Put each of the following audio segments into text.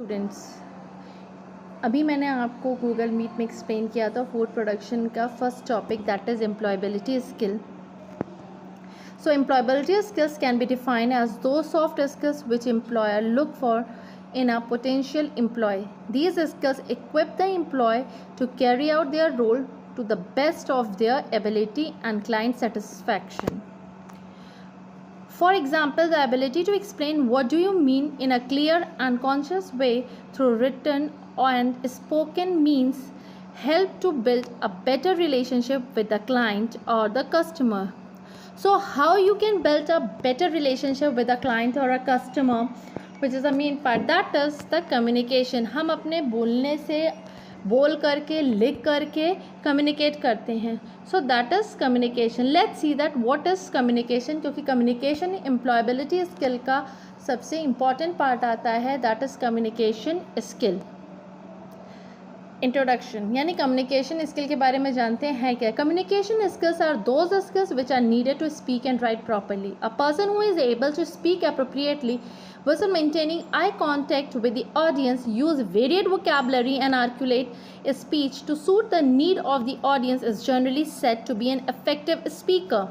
Students, अभी मैंने आपको गूगल मीट में एक्सप्लेन किया था फूड प्रोडक्शन का first topic, that is employability skill. So employability skills can be defined as those soft skills which employer look for in a potential employee. These skills equip the employee to carry out their role to the best of their ability and client satisfaction. For example, the ability to explain what do you mean in a clear and conscious way through written and spoken means help to build a better relationship with the client or the customer. So how you can build a better relationship with a client or a customer, which is the main part, that is the communication. हम अपने बोलने से बोल करके लिख करके communicate करते हैं. So that is communication. Let's see that what is communication, क्योंकि कम्युनिकेशन एम्प्लॉयबिलिटी स्किल का सबसे इम्पॉर्टेंट पार्ट आता है. That is communication skill. Introduction यानी कम्युनिकेशन स्किल के बारे में जानते हैं क्या. Communication skills are those skills which are needed to speak and write properly. A person who is able to speak appropriately while maintaining eye contact with the audience, use varied vocabulary and articulate speech to suit the need of the audience is generally said to be an effective speaker.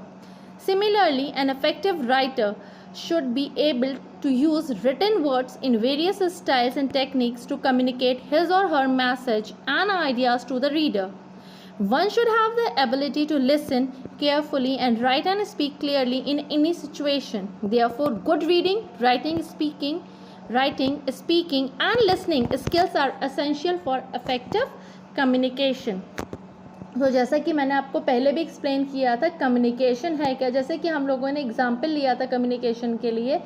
Similarly, an effective writer should be able to use written words in various styles and techniques to communicate his or her message and ideas to the reader. One should have the ability to listen carefully and write and speak clearly in any situation. Therefore, good reading, writing, speaking and listening skills are essential for effective communication. तो जैसा कि मैंने आपको पहले भी explain किया था, communication है क्या. जैसे कि हम लोगों ने एग्जाम्पल लिया था कम्युनिकेशन के लिए,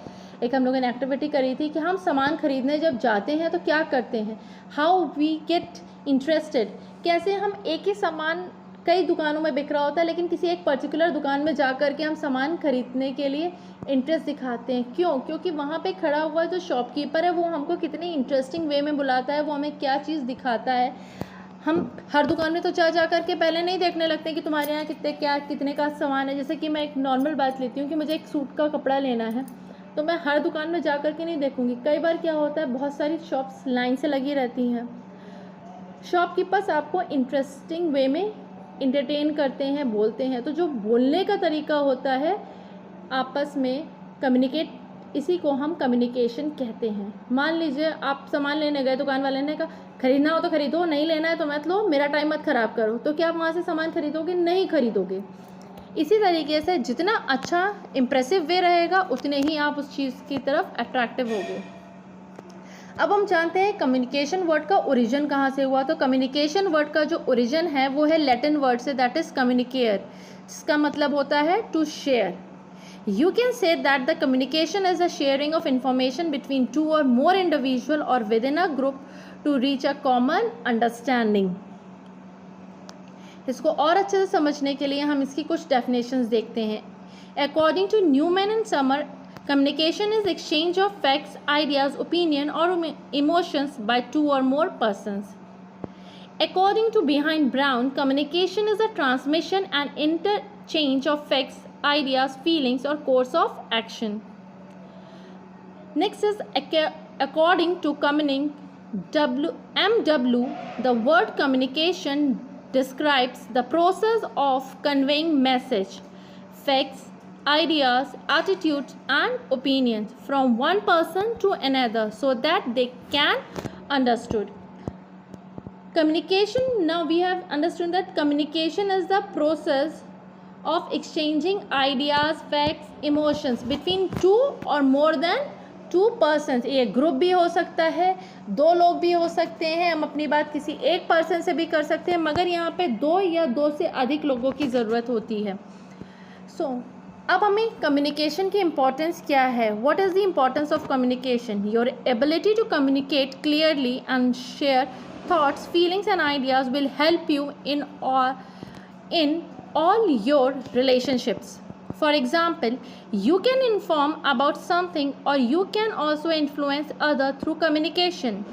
एक हम लोगों ने एक्टिविटी करी थी कि हम सामान खरीदने जब जाते हैं तो क्या करते हैं, हाउ वी गेट इंटरेस्टेड. कैसे हम एक ही सामान कई दुकानों में बिक रहा होता है, लेकिन किसी एक पर्टिकुलर दुकान में जा कर के हम सामान खरीदने के लिए इंटरेस्ट दिखाते हैं. क्यों? क्योंकि वहाँ पे खड़ा हुआ जो शॉपकीपर है वो हमको कितनी इंटरेस्टिंग वे में बुलाता है, वो हमें क्या चीज़ दिखाता है. हम हर दुकान में तो जा कर के पहले नहीं देखने लगते हैं कि तुम्हारे यहाँ कितने का सामान है. जैसे कि मैं एक नॉर्मल बात लेती हूँ कि मुझे एक सूट का कपड़ा लेना है, तो मैं हर दुकान में जा कर के नहीं देखूँगी. कई बार क्या होता है, बहुत सारी शॉप्स लाइन से लगी रहती हैं. शॉपकीपर्स आपको इंटरेस्टिंग वे में इंटरटेन करते हैं, बोलते हैं. तो जो बोलने का तरीका होता है आपस में कम्युनिकेट, इसी को हम कम्युनिकेशन कहते हैं. मान लीजिए आप सामान लेने गए, दुकान वाले ने कहा खरीदना हो तो खरीदो, नहीं लेना है तो मत लो, मेरा टाइम मत ख़राब करो. तो क्या आप वहाँ से सामान खरीदोगे? नहीं खरीदोगे. इसी तरीके से जितना अच्छा इम्प्रेसिव वे रहेगा उतने ही आप उस चीज़ की तरफ अट्रैक्टिव होगे. अब हम जानते हैं कम्युनिकेशन वर्ड का ओरिजिन कहाँ से हुआ. तो कम्युनिकेशन वर्ड का जो ओरिजिन है वो है लैटिन वर्ड से, दैट इज़ कम्युनिकेयर, जिसका मतलब होता है to share. You can say that the communication is a sharing of information between two or more individuals or within a group to reach a common understanding. इसको और अच्छे से समझने के लिए हम इसकी कुछ definitions देखते हैं. According to Newman and Summer, communication is exchange of facts, ideas, opinion or emotions by two or more persons. According to Behind Brown, communication is a transmission and interchange of facts, ideas, feelings or course of action. Next is according to MW, the word communication describes the process of conveying message, facts, ideas, attitudes and opinions from one person to another so that they can understood. Communication, now we have understood that communication is the process of exchanging ideas, facts, emotions between two or more than two persons. ये group भी हो सकता है, दो लोग भी हो सकते हैं, हम अपनी बात किसी एक पर्सन से भी कर सकते हैं, मगर यहाँ पे दो या दो से अधिक लोगों की ज़रूरत होती है. सो अब हमें कम्युनिकेशन की इम्पोर्टेंस क्या है. What is the importance of communication? Your ability to communicate clearly and share thoughts, feelings and ideas will help you in all your relationships. For example, you can inform about something or you can also influence others through communication.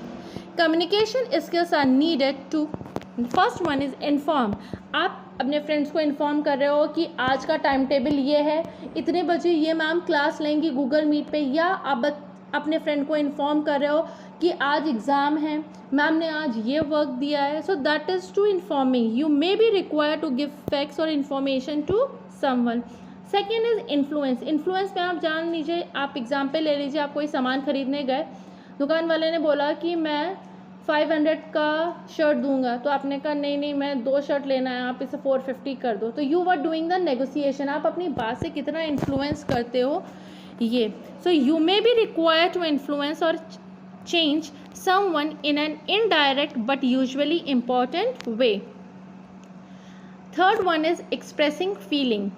Communication skills are needed to, first one is inform. आप अपने friends को inform कर रहे हो कि आज का time table ये है, इतने बजे ये मैम क्लास लेंगी गूगल मीट पे, या आप अपने फ्रेंड को इन्फॉर्म कर रहे हो कि आज एग्ज़ाम है, मैम ने आज ये वर्क दिया है, so that is to informing. You may be require to give facts और information to someone. Second is influence. Influence में आप जान लीजिए, आप एग्जाम्पल ले लीजिए, आप कोई सामान खरीदने गए, दुकान वाले ने बोला कि मैं 500 का शर्ट दूंगा, तो आपने कहा नहीं नहीं मैं 2 शर्ट लेना है, आप इसे 450 कर दो. तो you were doing the negotiation. आप अपनी बात से कितना इन्फ्लुएंस करते हो ये. So you may be require to influence और change someone in an indirect but usually important way. Third one is expressing feeling.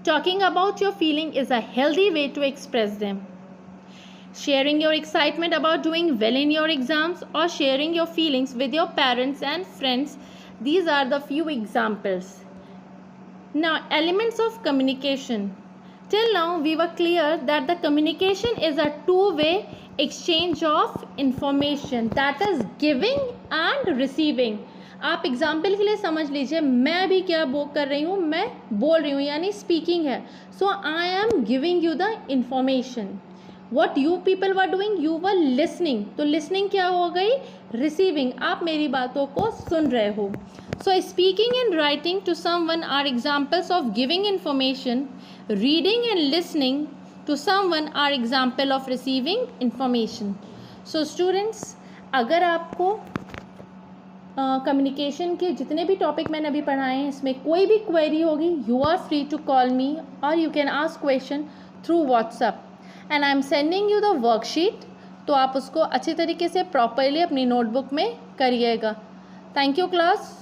Talking about your feeling is a healthy way to express them. Sharing your excitement about doing well in your exams or sharing your feelings with your parents and friends. These are the few examples. Now, elements of communication. Till now, we were clear that the communication is a two-way exchange of information, that is giving and receiving. आप example के लिए समझ लीजिए, मैं अभी क्या कर रही हूँ, मैं बोल रही हूँ यानी स्पीकिंग है. So I am giving you the information. What you people were doing, you were listening. तो लिसनिंग क्या हो गई, रिसीविंग. आप मेरी बातों को सुन रहे हो. So speaking and writing to someone are examples of giving information. Reading and listening to someone are example of receiving information. So students, अगर आपको कम्युनिकेशन के जितने भी टॉपिक मैंने अभी पढ़ाए हैं इसमें कोई भी क्वेरी होगी, you are free to call me और you can ask question through WhatsApp and I am sending you the worksheet. तो आप उसको अच्छी तरीके से प्रॉपरली अपनी नोटबुक में करिएगा. Thank you class.